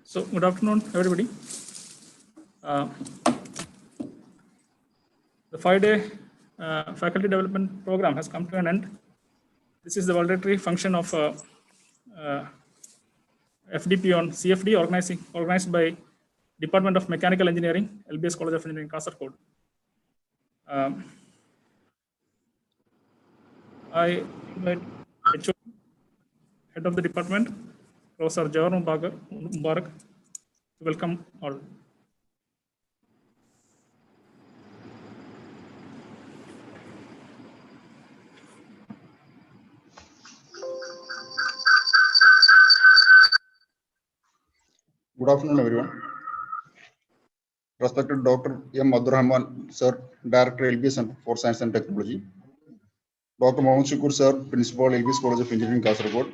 So, good afternoon, everybody. The 5-day faculty development program has come to an end. This is the valedictory function of FDP on CFD organized by Department of Mechanical Engineering, LBS College of Engineering, Kasaragod. I invite HO, Head of the Department, Professor Jawar Mubarak, to welcome all. Good afternoon, everyone. Respected Dr. M. Abdurrahman, Sir, Director, LBS Center for Science and Technology. Dr. Mohammed Shukur, Sir, Principal, LBS College of Engineering, Kasaragod.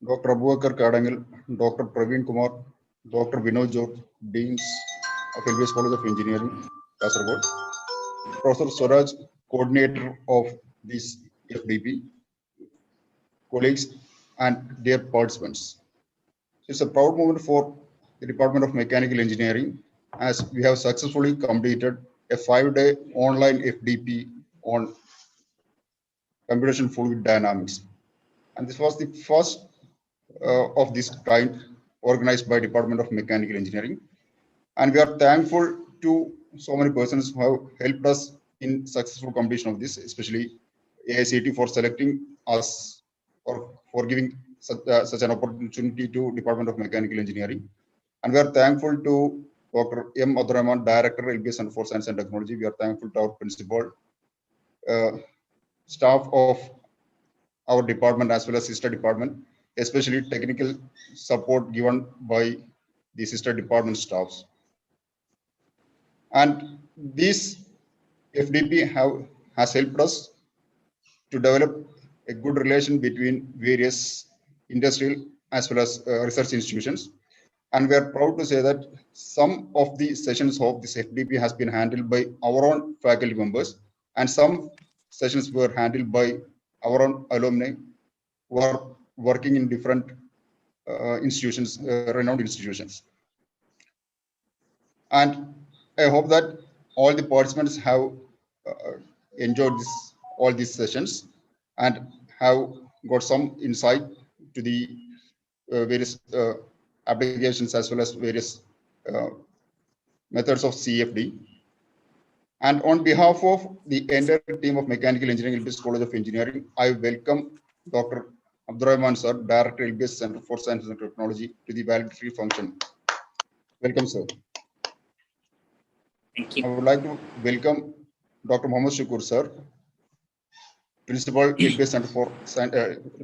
Dr. Abubakar Kadangil, Dr. Praveen Kumar, Dr. Vinod George, Deans of LBS College of Engineering, Kasaragod. Professor Swaraj, Coordinator of this FDP, colleagues, and their participants. It's a proud moment for the Department of Mechanical Engineering as we have successfully completed a 5-day online FDP on computational fluid dynamics. And this was the first of this kind organized by Department of Mechanical Engineering. And we are thankful to so many persons who have helped us in successful completion of this, especially AICT for selecting us or for giving such an opportunity to Department of Mechanical Engineering. And we are thankful to Dr. M. Abdurrahman, Director, LBS Center for Science and Technology. We are thankful to our principal, staff of our department as well as sister department, especially technical support given by the sister department staffs. And this FDP has helped us to develop a good relation between various industrial as well as research institutions. And we are proud to say that some of the sessions of this FDP has been handled by our own faculty members, and some sessions were handled by our own alumni who are working in different institutions, renowned institutions. And I hope that all the participants have enjoyed all these sessions and have got some insight to the various applications as well as various methods of CFD. And on behalf of the entire team of Mechanical Engineering, LBS College of Engineering, I welcome Dr. Abdurrahman Sir, Director, LBS Center for Science and Technology, to the valedictory function. Welcome, sir. Thank you. I would like to welcome Dr. Mohammed Shukur, sir, Principal, LBS Center for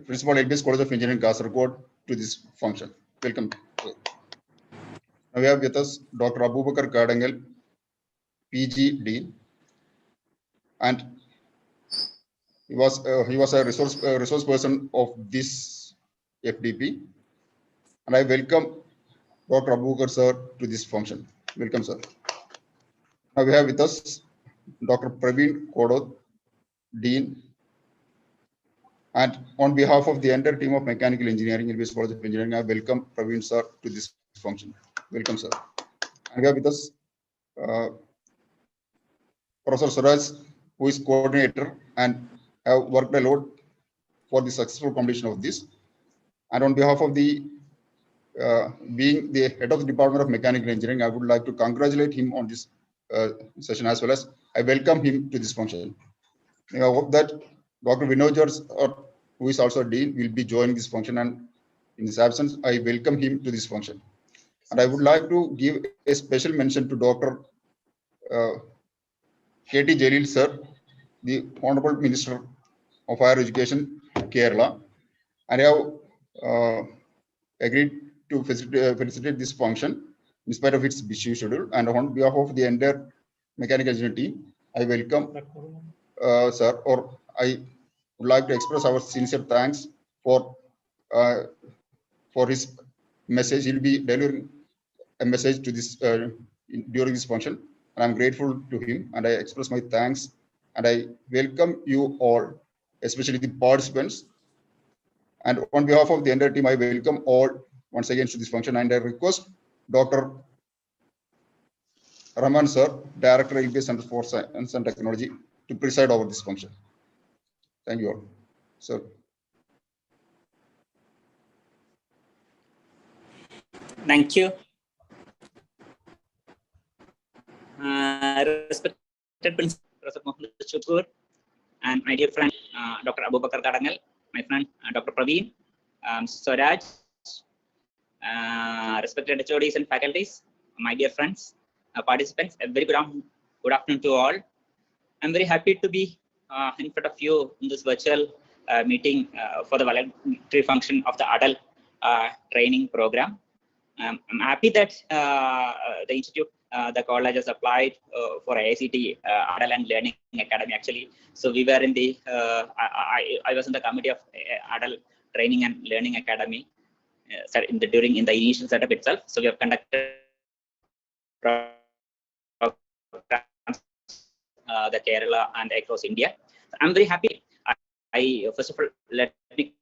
Principal, LBS College of Engineering, Kasaragod, to this function. Welcome. Now we have with us Dr. Abubakar Kadangil, PG Dean, and he was a resource person of this FDP, and I welcome Dr. Abubakar sir to this function. Welcome, sir. Now we have with us Dr. Praveen Kodod, Dean, and on behalf of the entire team of Mechanical Engineering, LBS College of Engineering, I welcome Praveen sir to this function. Welcome, sir. And we have with us Professor Suraj, who is coordinator and have worked a lot for the successful completion of this. And on behalf of the being the head of the Department of Mechanical Engineering, I would like to congratulate him on this session as well as I welcome him to this function. I hope that Dr. Vinod George, who is also Dean, will be joining this function, and in his absence, I welcome him to this function. And I would like to give a special mention to Dr. K.T. Jalil sir, the Honorable Minister of Higher Education, Kerala, and I have agreed to facilitate this function in spite of its busy schedule. And on behalf of the entire mechanical engineering team, I welcome sir, or I would like to express our sincere thanks for his message. He'll be delivering a message to this during this function, and I'm grateful to him, and I express my thanks, and I welcome you all, especially the participants. And on behalf of the entire team, I welcome all once again to this function, and I request Dr. Raman sir, Director LBS Center for Science and Technology, to preside over this function. Thank you all. Sir. Thank you. Respected Principal Professor Mohammed Shukur and my dear friend Dr. Abubakar Kadangal, my friend Dr. Praveen, Swaraj, respected HODs and faculties, my dear friends, participants, a very good afternoon to all. I'm very happy to be in front of you in this virtual meeting for the valedictory function of the adult training program. I'm happy that the institute, the college has applied for ICT, Adult and Learning Academy actually. So we were in the, I was in the committee of Adult Training and Learning Academy in the initial setup itself. So we have conducted programs, the Kerala and across India. So I'm very happy. I first of all, let me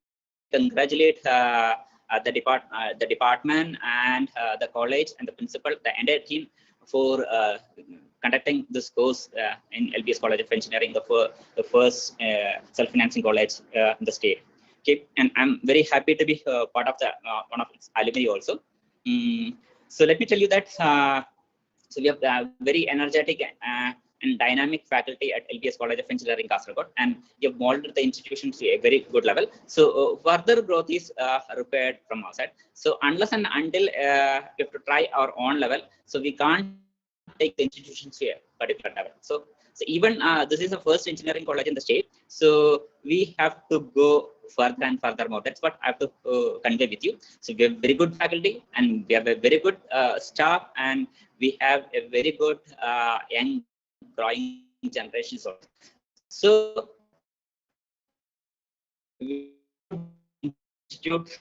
congratulate the department and the college and the principal, the entire team for conducting this course in LBS College of Engineering, the first self-financing college in the state. Okay, and I'm very happy to be part of the one of its alumni also. So let me tell you that so we have very energetic and dynamic faculty at LBS College of Engineering, Kasaragod, and you have molded the institution to a very good level. So further growth is required from our side. So unless and until we have to try our own level, so we can't take the institutions to a particular level. So even this is the first engineering college in the state, so we have to go further and further more. That's what I have to convey with you. So we have very good faculty, and we have a very good staff, and we have a very good young growing generations. So we institute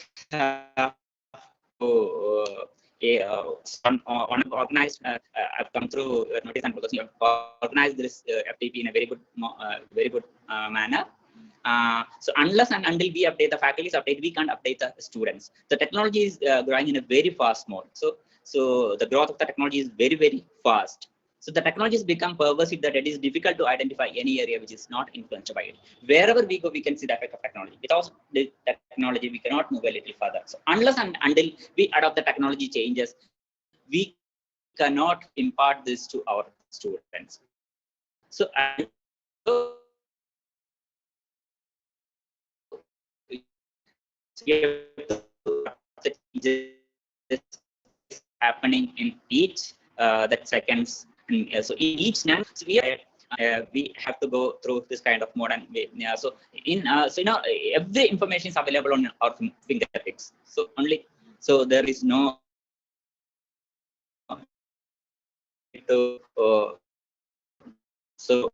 organized. I've come through notice and because you have organized this FTP in a very good manner. So unless and until we update the faculties update, we can't update the students. The technology is growing in a very fast mode. So the growth of the technology is very fast. So the technology has become pervasive that it is difficult to identify any area which is not influenced by it. Wherever we go, we can see the effect of technology. Without the technology, we cannot move a little further. So unless and until we adopt the technology changes, we cannot impart this to our students. So happening in each that seconds. And, so in each snap, so we have to go through this kind of modern way. Yeah, so every information is available on our fingertips. So there is no to so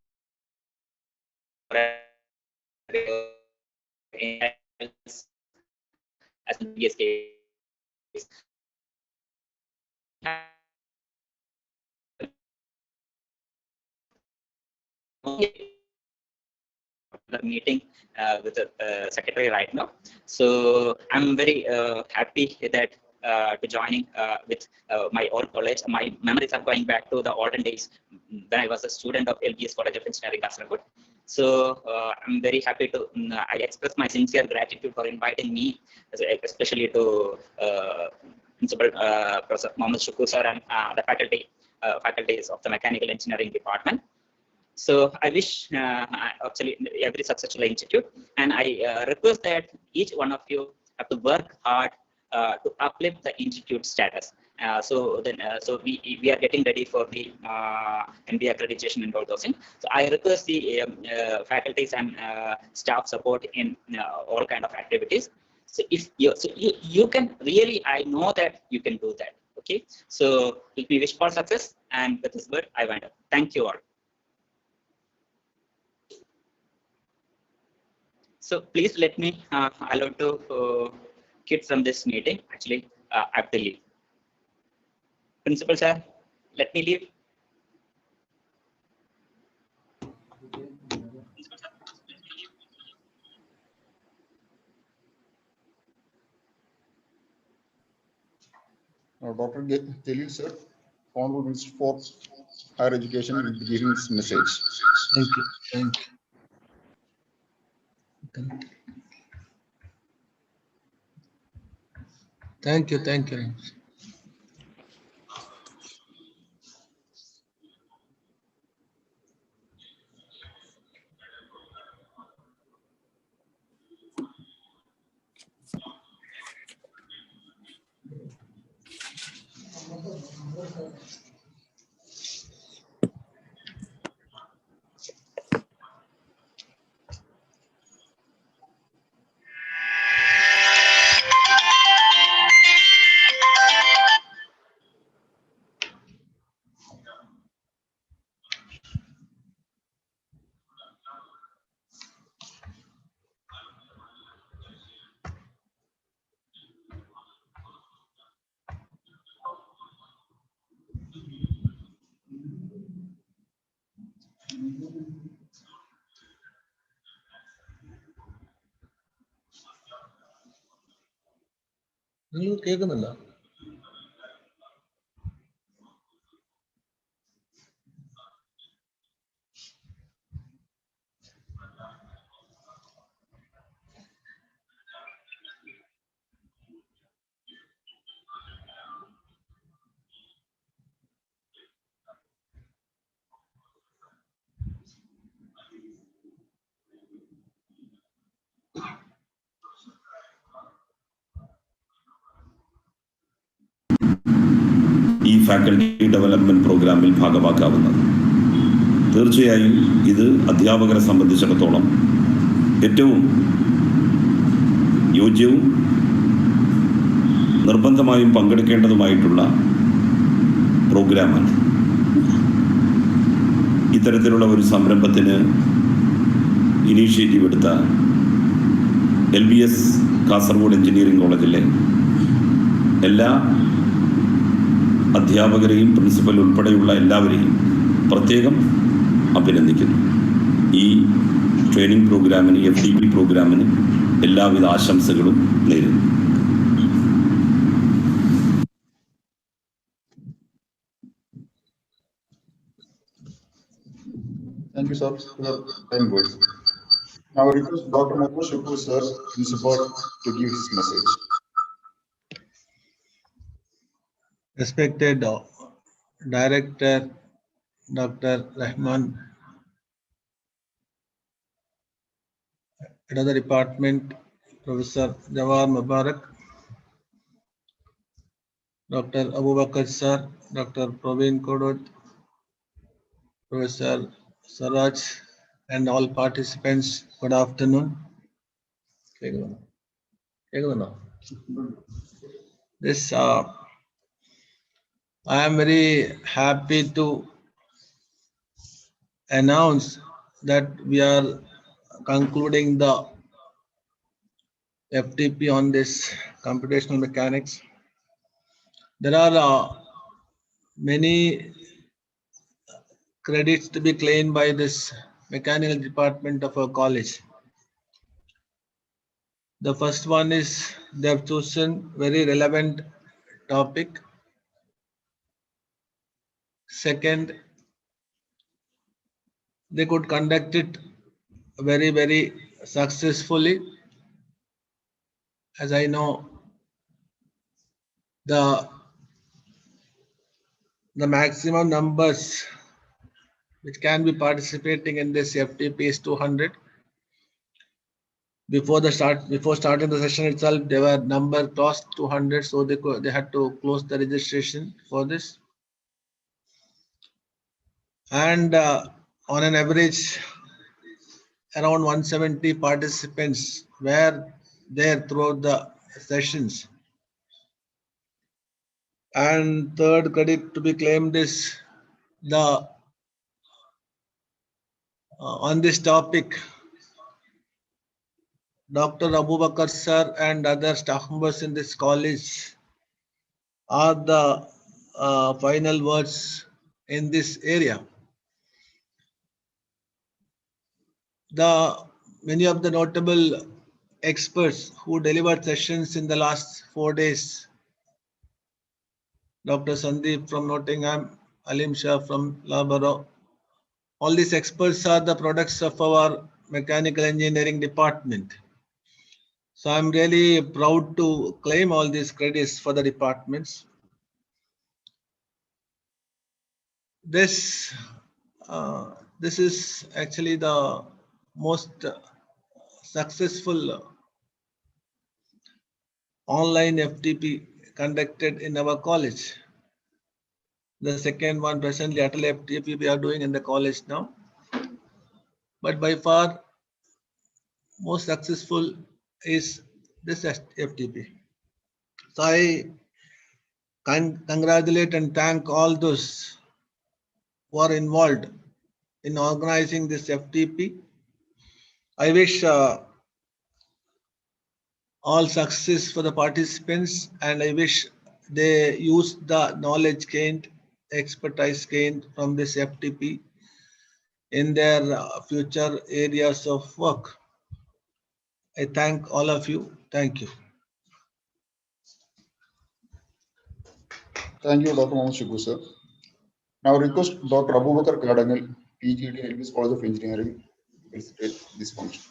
as in previous case. The meeting with the secretary right now. So I'm very happy that to joining with my old college. My memories are going back to the olden days when I was a student of LBS College of Engineering, Kasaragod. So I'm very happy to, I express my sincere gratitude for inviting me, especially to Principal Professor Mohammed Shukur sir and the faculties of the Mechanical Engineering Department. So I wish actually every successful institute, and I request that each one of you have to work hard to uplift the institute status. So we are getting ready for the MBA accreditation and all those things. So I request the faculties and staff support in all kind of activities. So if you can really, I know that you can do that. Okay. So let me wish for success, and with this word I wind up. Thank you all. So please let me allow to quit from this meeting. Actually, I have to leave. Principal sir, let me leave. Dr. Jalil sir, Honorable Minister for Higher Education, will be giving his message. Thank you. Thank you. Thank you. Thank you. നിങ്ങൾ കേൾക്കുന്നുണ്ടോ? ഈ faculty development പ്രോഗ്രാമിൽ ഭാഗമാക്കാവുന്നത്. തീർച്ചയായും ഇത് അധ്യാപകരെ സംബന്ധിച്ചിടത്തോളം ഏറ്റവും യോജ്യവും നിർബന്ധമായും പങ്കെടുക്കേണ്ടതുമായിട്ടുള്ള പ്രോഗ്രാമാണ്. ഇത്തരത്തിലുള്ള ഒരു സംരംഭത്തിന് ഇനീഷ്യേറ്റീവ് എടുത്ത LBS കാസർഗോഡ് എഞ്ചിനീയറിംഗ് കോളേജിലെ എല്ലാ അധ്യാപകരെയും പ്രിൻസിപ്പൽ ഉൾപ്പെടെയുള്ള എല്ലാവരെയും പ്രത്യേകം അഭിനന്ദിക്കുന്നു. ഈ ട്രെയിനിങ് പ്രോഗ്രാമിന്, FDP പ്രോഗ്രാമിന് എല്ലാവിധ ആശംസകളും നേരുന്നു. Thank you, sir, for your kind words. Now I request Dr. Mohammed Shukur, sir, Principal, to give his message. Respected Director Dr. Rahman, Head of the Department Professor Jawar Mubarak, Dr. Abu Bakr sir, Dr. Praveen Kodot, Professor Saraj, and all participants, good afternoon. This I am very happy to announce that we are concluding the FTP on this computational mechanics. There are many credits to be claimed by this mechanical department of our college. The first one is they have chosen very relevant topic. Second, they could conduct it very, very successfully. As I know, the maximum numbers which can be participating in this FTP is 200. Before starting the session itself, there were number crossed 200, so they had to close the registration for this. And on an average, around 170 participants were there throughout the sessions. And third credit to be claimed is on this topic, Dr. Abu Bakr sir and other staff members in this college are the final words in this area. Many of the notable experts who delivered sessions in the last 4 days Dr. Sandeep from Nottingham, Alim Shah from Labaro. All these experts are the products of our mechanical engineering department. So I'm really proud to claim all these credits for the departments. This is actually the most successful online FTP conducted in our college. The second one presently at FTP we are doing in the college now. But by far most successful is this FTP. So I congratulate and thank all those who are involved in organizing this FTP. I wish all success for the participants, and I wish they use the knowledge gained, expertise gained from this FTP in their future areas of work. I thank all of you. Thank you. Thank you, Dr. Mohammed Shiku, sir. Now request Dr. Abubakar Kadangal, PGD, LBS College of Engineering, will state this function.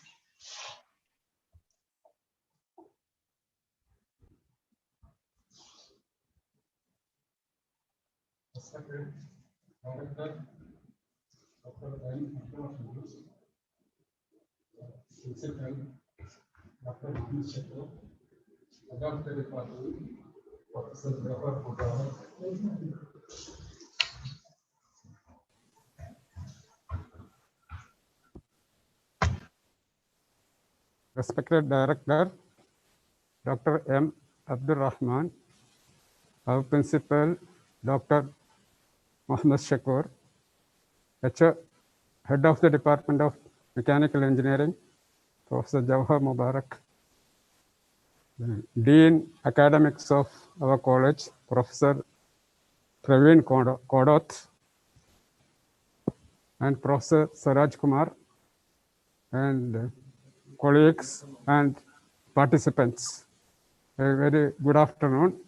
Respected Director, Dr. M. Abdul Rahman, our Principal, Dr. Mohammed Shakur, Head of the Department of Mechanical Engineering, Professor Jawhar Mubarak, Dean Academics of our college, Professor Praveen Kodot, and Professor Saraj Kumar, and colleagues and participants. A very good afternoon.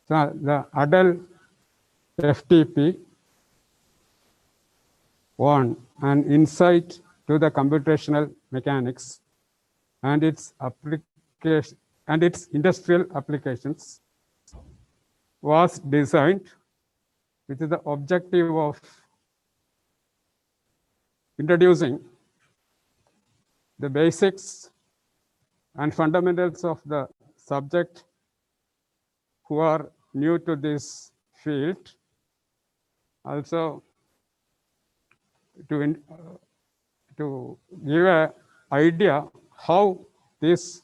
So the adult FTP won an insight to the computational mechanics and its application and its industrial applications was designed with the objective of introducing the basics and fundamentals of the subject who are new to this field, also to give an idea how this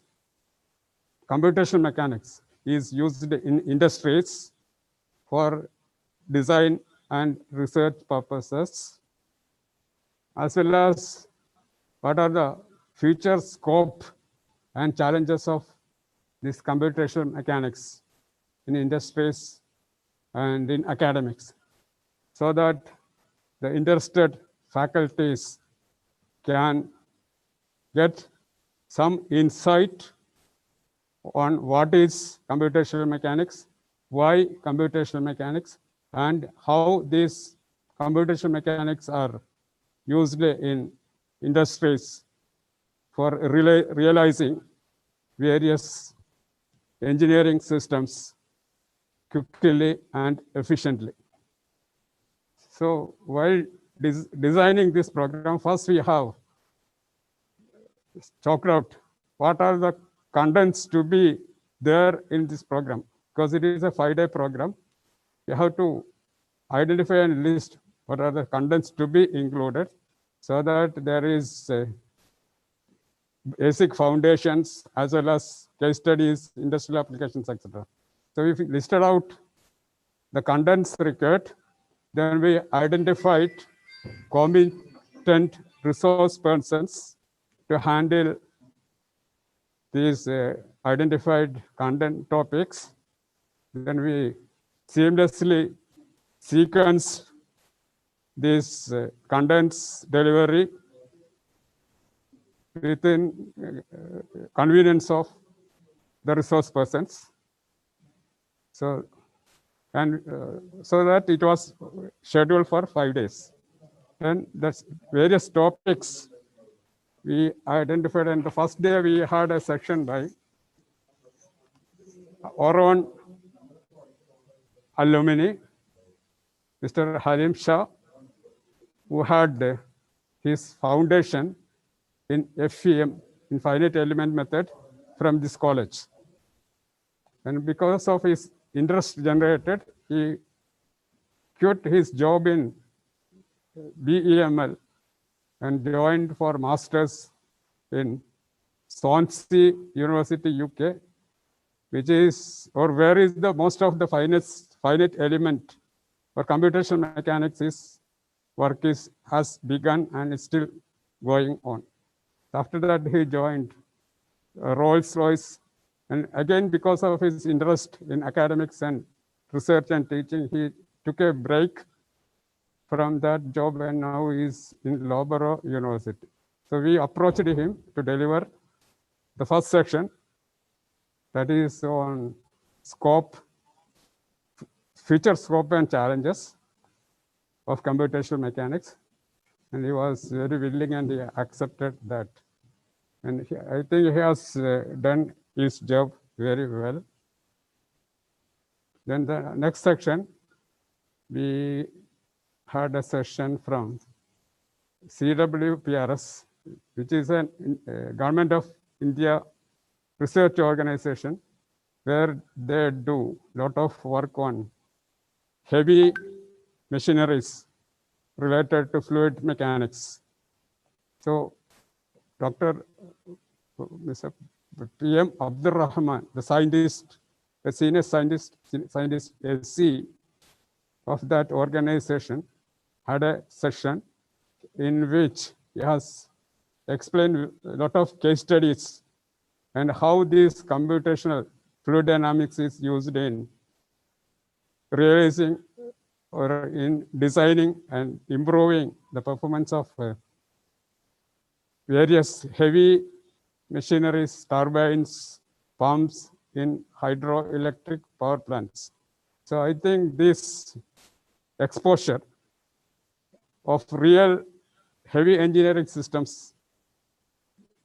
computational mechanics is used in industries for design and research purposes, as well as what are the future scope and challenges of this computational mechanics in industries and in academics, so that the interested faculties can get some insight on what is computational mechanics, why computational mechanics, and how these computational mechanics are used in industries for realizing various engineering systems quickly and efficiently. So while designing this program, first we have chalked out what are the contents to be there in this program, because it is a 5-day program. You have to identify and list what are the contents to be included, so that there is basic foundations as well as case studies, industrial applications, etc. So if we listed out the contents required, then we identified competent resource persons to handle these identified content topics. Then we seamlessly sequence this contents delivery within convenience of the resource persons. So, and so that it was scheduled for 5 days. And that's various topics we identified. And the first day we had a section by our own alumni, Mr. Halim Shah, who had his foundation in FEM, in finite element method, from this college. And because of his interest generated, he quit his job in BEML and joined for masters in Swansea University, UK, which is, or where is the most of the finite element or computational mechanics is work has begun and is still going on. After that, he joined Rolls-Royce, and again, because of his interest in academics and research and teaching, he took a break from that job and now is in Loughborough University. So we approached him to deliver the first section, that is on scope, future scope and challenges of computational mechanics. And he was very willing and he accepted that. And I think he has done his job very well. Then the next section, we had a session from CWPRS, which is a Government of India research organization, where they do a lot of work on heavy machineries related to fluid mechanics. So Mr. PM Abdur Rahman, the scientist, the senior scientist SC of that organization, had a session in which he has explained a lot of case studies and how this computational fluid dynamics is used in realizing or in designing and improving the performance of various heavy machineries, turbines, pumps in hydroelectric power plants. So I think this exposure of real heavy engineering systems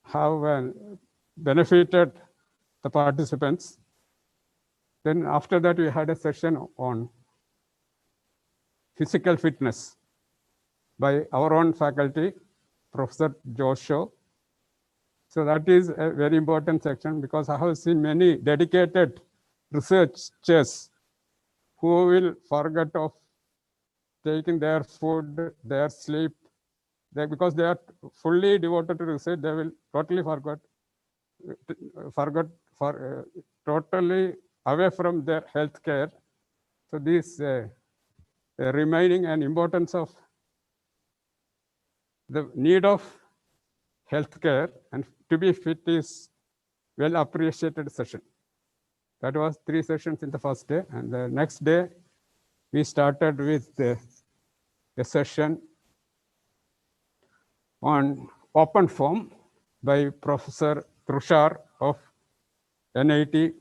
have benefited the participants. Then after that, we had a session on physical fitness by our own faculty, Professor Joshua. So that is a very important section because I have seen many dedicated researchers who will forget of taking their food, their sleep, because they are fully devoted to research, they will totally totally away from their health care. So this remaining and importance of the need of healthcare and to be fit is well appreciated session. That was 3 sessions in the first day, and the next day we started with a session on open form by Professor Trushar of NIT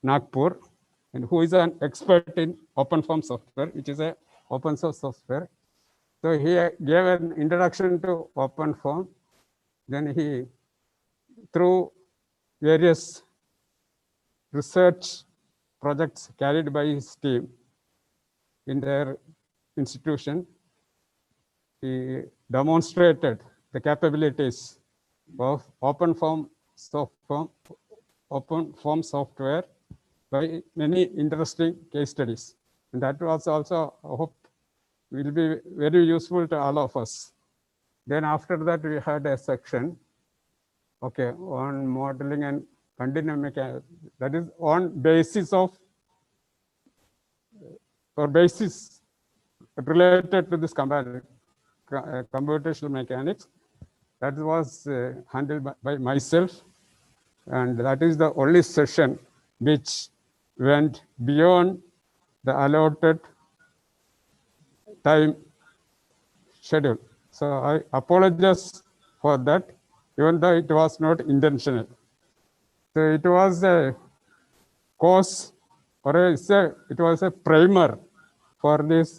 Nagpur, and who is an expert in open form software, which is a open source software. So he gave an introduction to open form. Then he, through various research projects carried by his team in their institution, he demonstrated the capabilities of open form software by many interesting case studies. And that was also, I hope, will be very useful to all of us. Then after that, we had a section, on modeling and continuum mechanics. That is on basis of, or basis related to this computational mechanics. That was handled by myself. And that is the only session which went beyond the allotted time schedule. So I apologize for that, even though it was not intentional. So it was a course, or it was a primer for this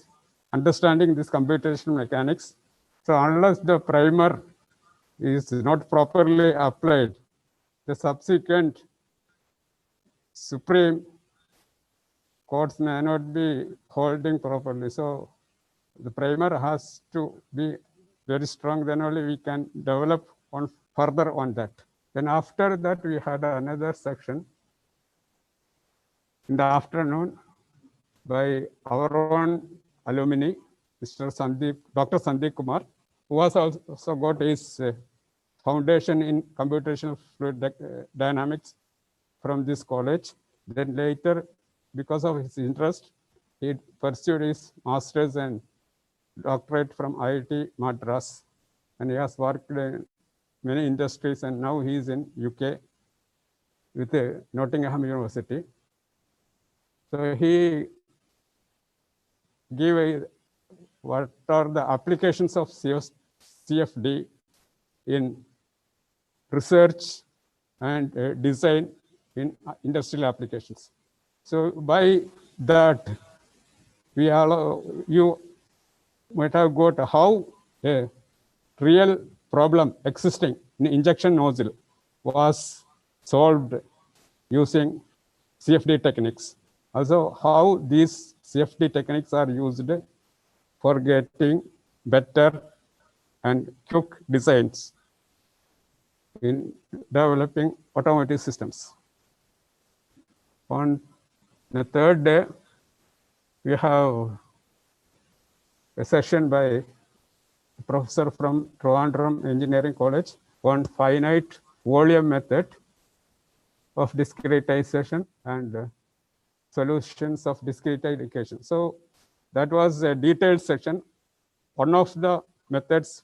understanding this computational mechanics. So unless the primer is not properly applied, the subsequent supreme course may not be holding properly. So the primer has to be very strong, then only we can develop on further on that. Then after that, we had another section in the afternoon by our own alumni, Mr. Sandeep, Dr. Sandeep Kumar, who has also got his foundation in computational fluid dynamics from this college. Then later, because of his interest, he pursued his master's and doctorate from IIT Madras, and he has worked in many industries, and now he is in UK with Nottingham University. So he gave what are the applications of CFD in research and design in industrial applications. So by that, you might have got how a real problem existing in injection nozzle was solved using CFD techniques. Also, how these CFD techniques are used for getting better and quick designs in developing automotive systems. On the third day, we have a session by a professor from Trivandrum Engineering College on finite volume method of discretization and solutions of discretization. So that was a detailed section. One of the methods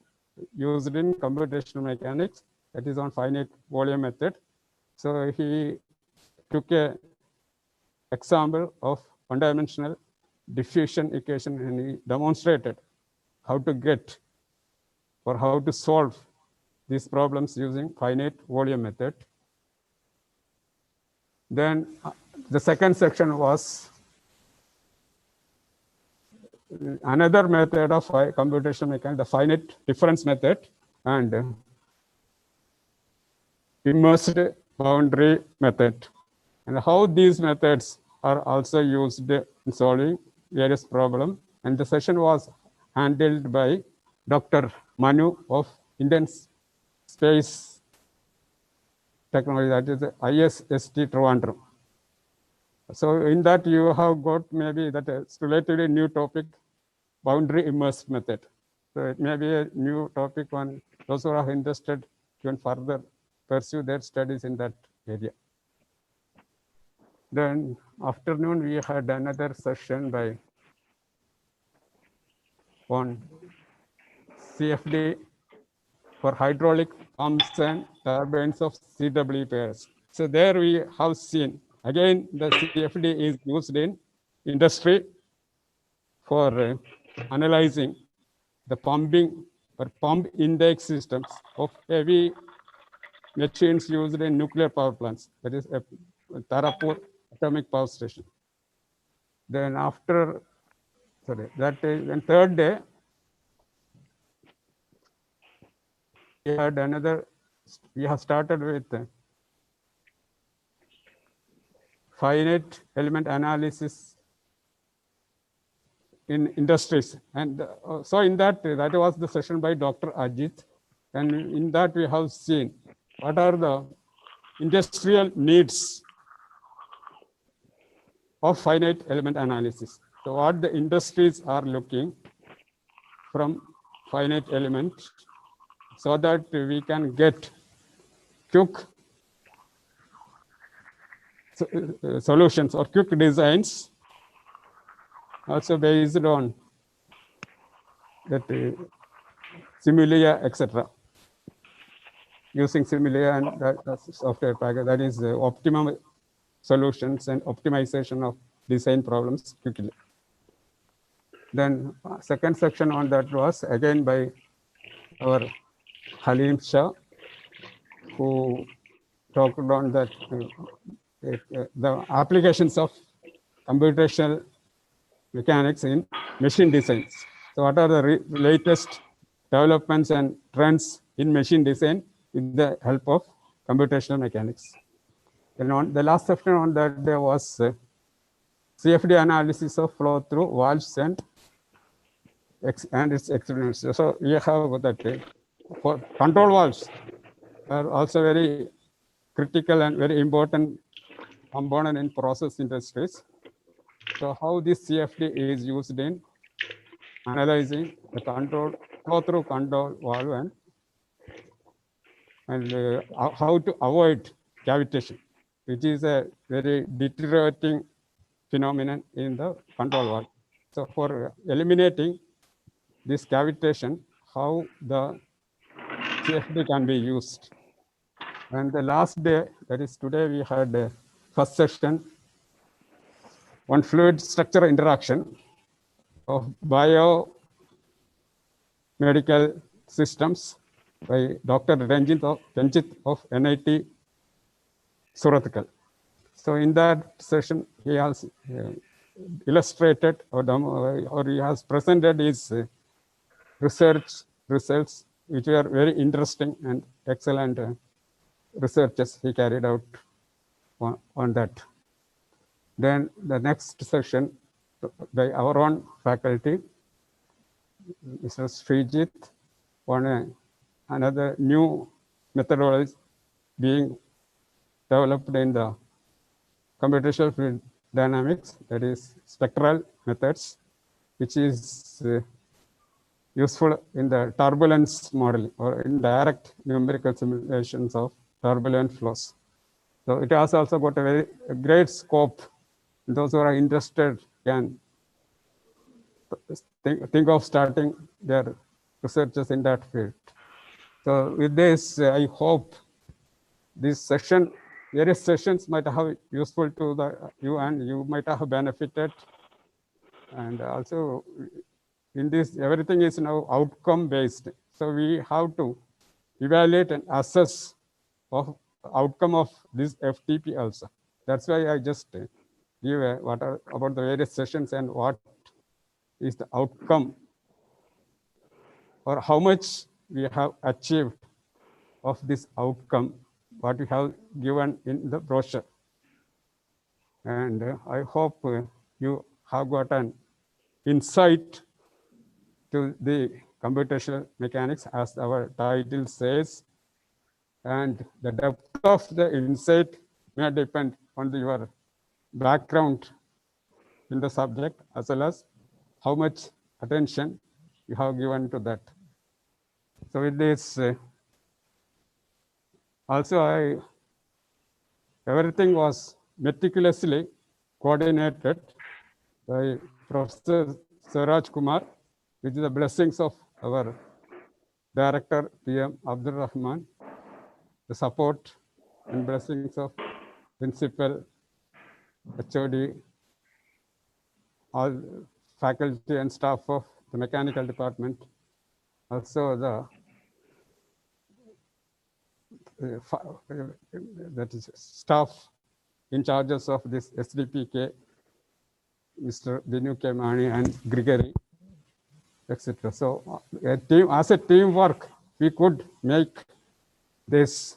used in computational mechanics, that is on finite volume method. So he took a example of one-dimensional diffusion equation, and he demonstrated how to get or how to solve these problems using finite volume method. Then the second section was another method of computational mechanics, the finite difference method and immersed boundary method, and how these methods are also used in solving various problems. And the session was handled by Dr. Manu of Indian Space Technology, that is ISST Trivandrum. So in that you have got maybe that it's relatively new topic, boundary immersed method. So it may be a new topic on those who are interested to further pursue their studies in that area. Then afternoon, we had another session by on CFD for hydraulic pumps and turbines of CW pairs. So there we have seen, again, the CFD is used in industry for analyzing the pumping or pump intake systems of heavy machines used in nuclear power plants, that is Tarapur Atomic Power Station. Then after, then third day, we had another, we have started with finite element analysis in industries. And so in that was the session by Dr. Ajit. And in that we have seen what are the industrial needs of finite element analysis. So what the industries are looking from finite element so that we can get quick solutions or quick designs also based on that Simulia, etc. Using Simulia and that software package, that is optimum solutions and optimization of design problems quickly. Then second section on that was again by our Halim Shah, who talked on that the applications of computational mechanics in machine designs. So what are the latest developments and trends in machine design with the help of computational mechanics? And on the last section on that day was CFD analysis of flow through valves and its experiments. So we have that for control valves are also very critical and very important component in process industries. So how this CFD is used in analyzing the control flow through control valve and how to avoid cavitation, which is a very deteriorating phenomenon in the control valve. So for eliminating this cavitation, how the CFD can be used. And the last day, that is today, we had a first session on fluid structure interaction of biomedical systems by Dr. Ranjit of NIT Surathkal. So in that session, he has illustrated or he has presented his research results, which are very interesting and excellent researches he carried out on that. Then the next session by our own faculty, Mr. Srijit, on another new methodology being developed in the computational fluid dynamics, that is spectral methods, which is useful in the turbulence modeling or in direct numerical simulations of turbulent flows. So it has also got a very great scope. Those who are interested can think of starting their researches in that field. So with this, I hope this session, various sessions might have useful to you and you might have benefited. And also in this, everything is now outcome based. So we have to evaluate and assess of outcome of this FTP also. That's why I just give about the various sessions and what is the outcome or how much we have achieved of this outcome, what we have given in the brochure. And I hope you have got an insight to the computational mechanics, as our title says, and the depth of the insight may depend on your background in the subject, as well as how much attention you have given to that. So with this, also everything was meticulously coordinated by Professor Siraj Kumar, with the blessings of our Director PM Abdul Rahman, the support and blessings of Principal, HOD, all faculty and staff of the mechanical department, also that is staff in charges of this SDPK, Mr. Binu Kemani and Grigory, etc. So as a teamwork, we could make this.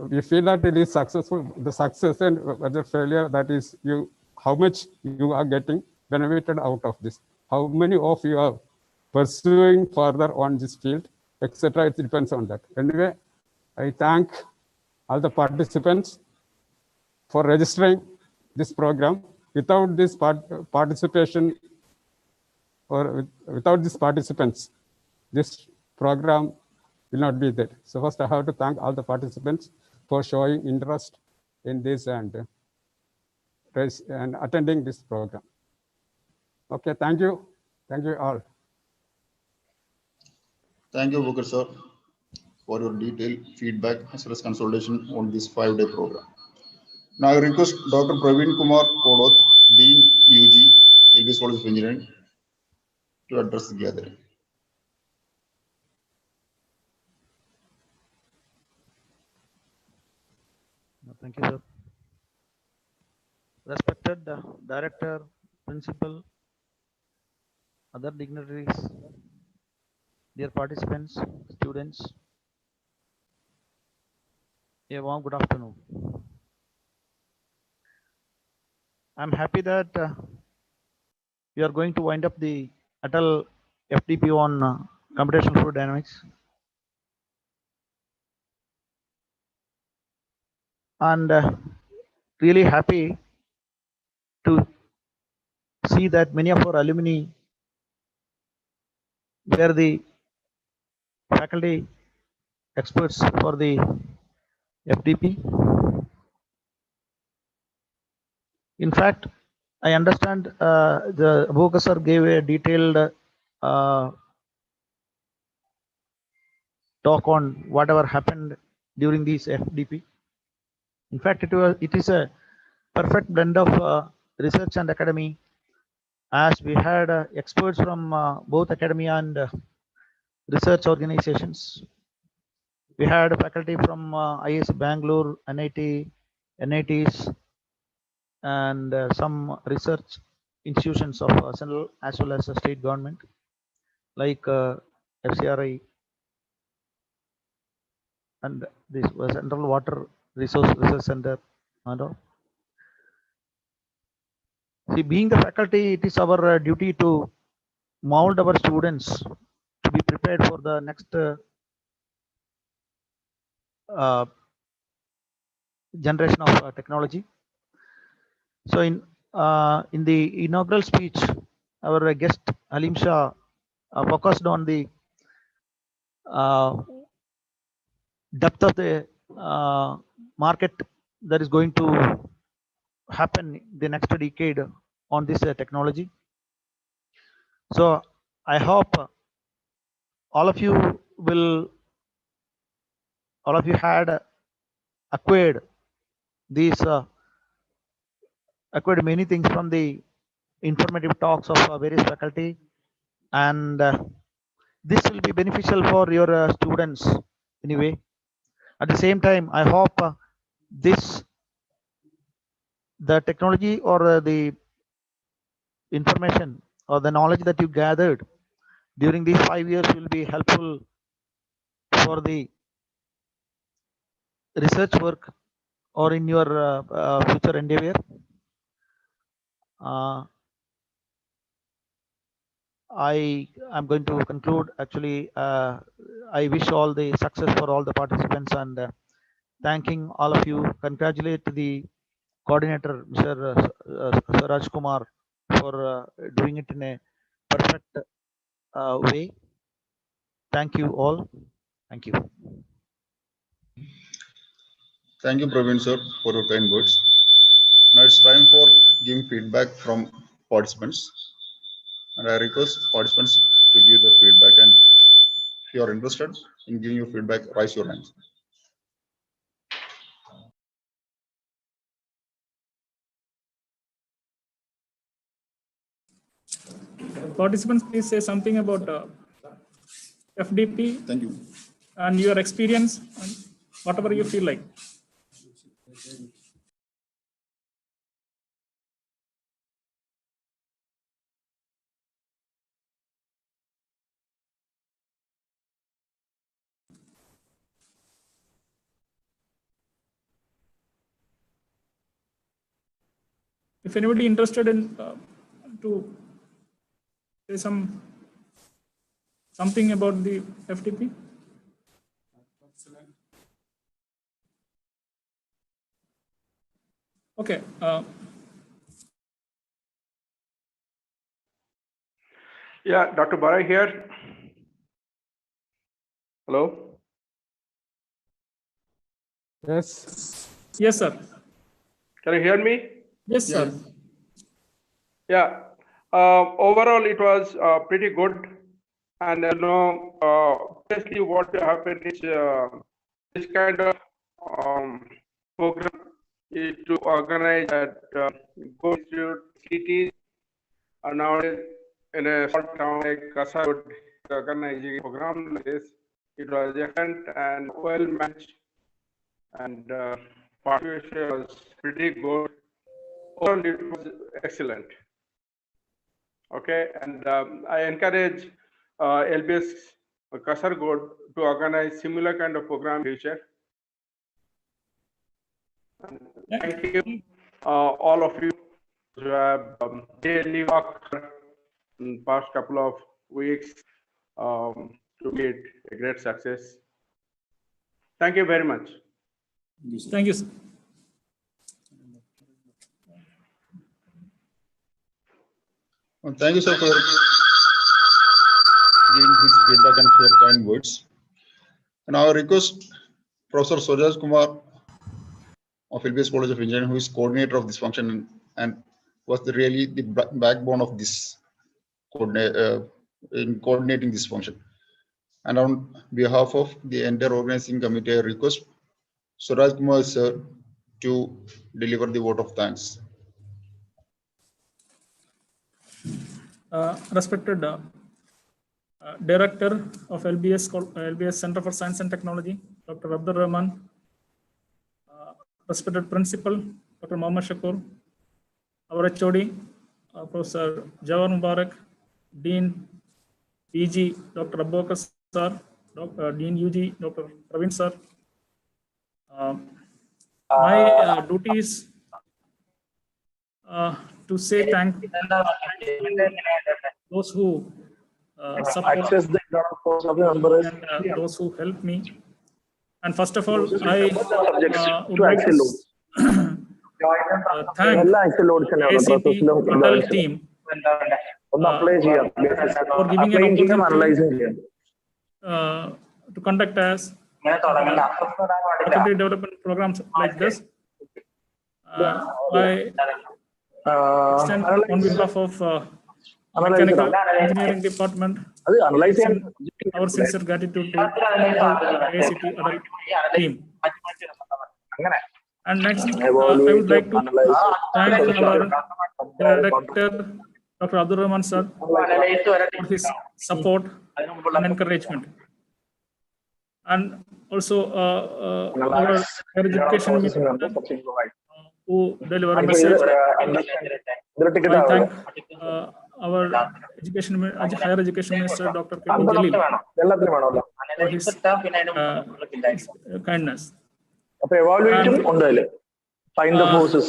We feel that it is successful. The success and the failure, that is how much you are getting benefited out of this. How many of you are pursuing further on this field, etc. It depends on that. Anyway, I thank all the participants for registering this program. Without this participation or without these participants, this program will not be there. So first I have to thank all the participants for showing interest in this and attending this program. Okay, thank you. Thank you all. Thank you, Booker sir, for your detailed feedback as well as consultation on this 5-day program. Now I request Dr. Praveen Kumar Kodoth, Dean UG, LBS College of Engineering, to address the gathering. Thank you, sir. Respected director, principal, other dignitaries, dear participants, students, a warm good afternoon. I'm happy that we are going to wind up the Atal FDP on computational fluid dynamics. And really happy to see that many of our alumni were the faculty experts for the FDP. In fact, I understand the Abubakar sir gave a detailed talk on whatever happened during this FDP. In fact, it is a perfect blend of research and academy, as we had experts from both academia and research organizations. We had faculty from IISc Bangalore, NITs, and some research institutions of central as well as state government, like FCRI and this was Central Water Resource Research Center and all. See, being the faculty, it is our duty to mold our students to be prepared for the next generation of technology. So in the inaugural speech, our guest Halim Shah focused on the depth of the market that is going to happen the next decade on this technology. So I hope all of you had acquired these acquired many things from the informative talks of various faculty, and this will be beneficial for your students anyway. At the same time, I hope the technology or the information or the knowledge that you gathered during these 5 years will be helpful for the research work or in your future endeavor. I am going to conclude. Actually, I wish all the success for all the participants, and thanking all of you. Congratulate the coordinator, Mr. Raj Kumar, for doing it in a perfect way. Thank you all. Thank you. Thank you, Praveen sir, for your kind words. Now it's time for giving feedback from participants. And I request participants to give their feedback. And if you are interested in giving your feedback, raise your hands. Participants, please say something about FDP. Thank you. And your experience, and whatever you feel like. If anybody interested in to say something about the FDP. Okay. Yeah, Dr. Barai here. Hello. Yes. Yes, sir. Can you hear me? Yes, sir. Yeah. Overall, it was pretty good. And basically what happened is this kind of program is to organize at go to cities. Nowadays, in a small town like Kasaragod, organizing a program like this, it was excellent and well managed. And participation was pretty good. Overall, it was excellent. Okay, and I encourage LBS Kasargod to organize similar kind of program in future. And thank you, all of you who have daily worked in past couple of weeks to make a great success. Thank you very much. Thank you, sir. Thank you, sir, for giving this feedback and for your kind words. And I request Professor Suraj Kumar of LBS College of Engineering, who is coordinator of this function and was really the backbone of this in coordinating this function. And on behalf of the entire organizing committee, I request Suraj Kumar sir to deliver the vote of thanks. Respected Director of LBS Center for Science and Technology, Dr. Abdul Rahman, respected Principal, Dr. Mohammad Shakur, our HOD, Professor Jawar Mubarak, Dean PG, Dr. Abubakar sir, Dean UG, Dr. Praveen sir. My duty is to say thank those who support access the internal force of the members and those who help me. And first of all, I would to like axle to loads. thank എല്ലാ axle loads നെയാണ് ACT process-ലും Adult team ഒന്ന് apply ചെയ്യാം. for giving an Applying ചെയ്യാം, opportunity analyzing ചെയ്യാം. to conduct as faculty development programs like this. I extend on behalf of Mechanical Engineering Department അത് analyze ചെയ്യാൻ our sincere gratitude to ACT Adult team. And next, I would like to thank our Director, Dr. Abdul Rahman sir, for his support and encouragement. And also our higher education minister, who deliver a message. I thank our higher education minister, Dr. K. Jalil, for his kindness. അപ്പൊ evaluation ഉണ്ട് അതില്. Find the forces.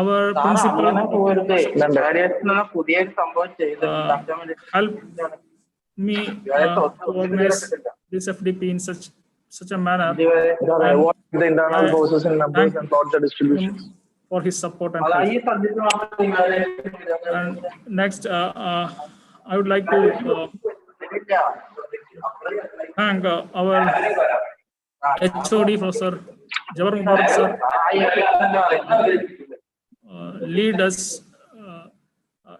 Our principal help me to organize this FDP in such a manner. The internal forces and numbers and plot the distribution. For his support and help. And next, I would like to thank our HOD, Professor Jawar Mubarak sir, lead us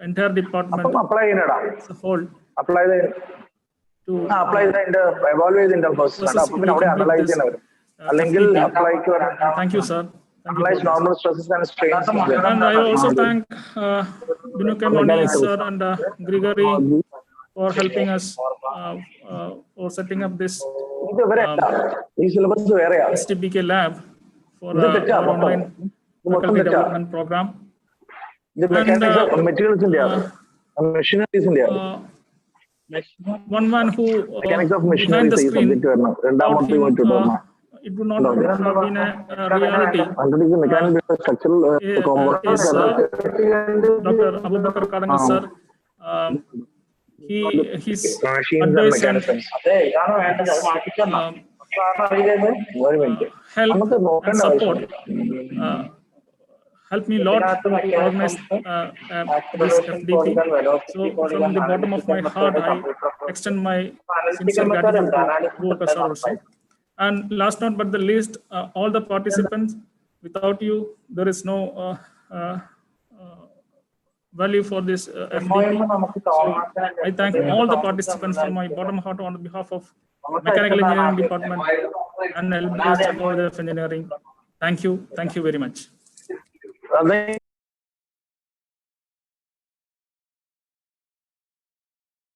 entire department apply as a whole apply the to evaluate the internal forces. അപ്പൊ പിന്നെ അവിടെ analyze ചെയ്യണം. അല്ലെങ്കിൽ apply thank you sir. Analyze normal stresses and strains. And I also thank Binuka Mani sir and Grigory for helping us for setting up this STPK lab for our online faculty development program. The mechanics of materials in there, machineries in there. One man who Mechanics of behind the machineries screen, subject to it would not have been a reality. Underneath the mechanical structural components. Dr. Abubakar Kadangal sir, his Machines and advice and mechanisms. help and support helped me a lot to organize this FDP. So from the bottom of my heart, I extend my sincere gratitude to Abubakar sir also. And last not but the least, all the participants, without you, there is no value for this FDP. So I thank all the participants from my bottom heart on behalf of Mechanical Engineering Department and LBS College of Engineering. Thank you very much.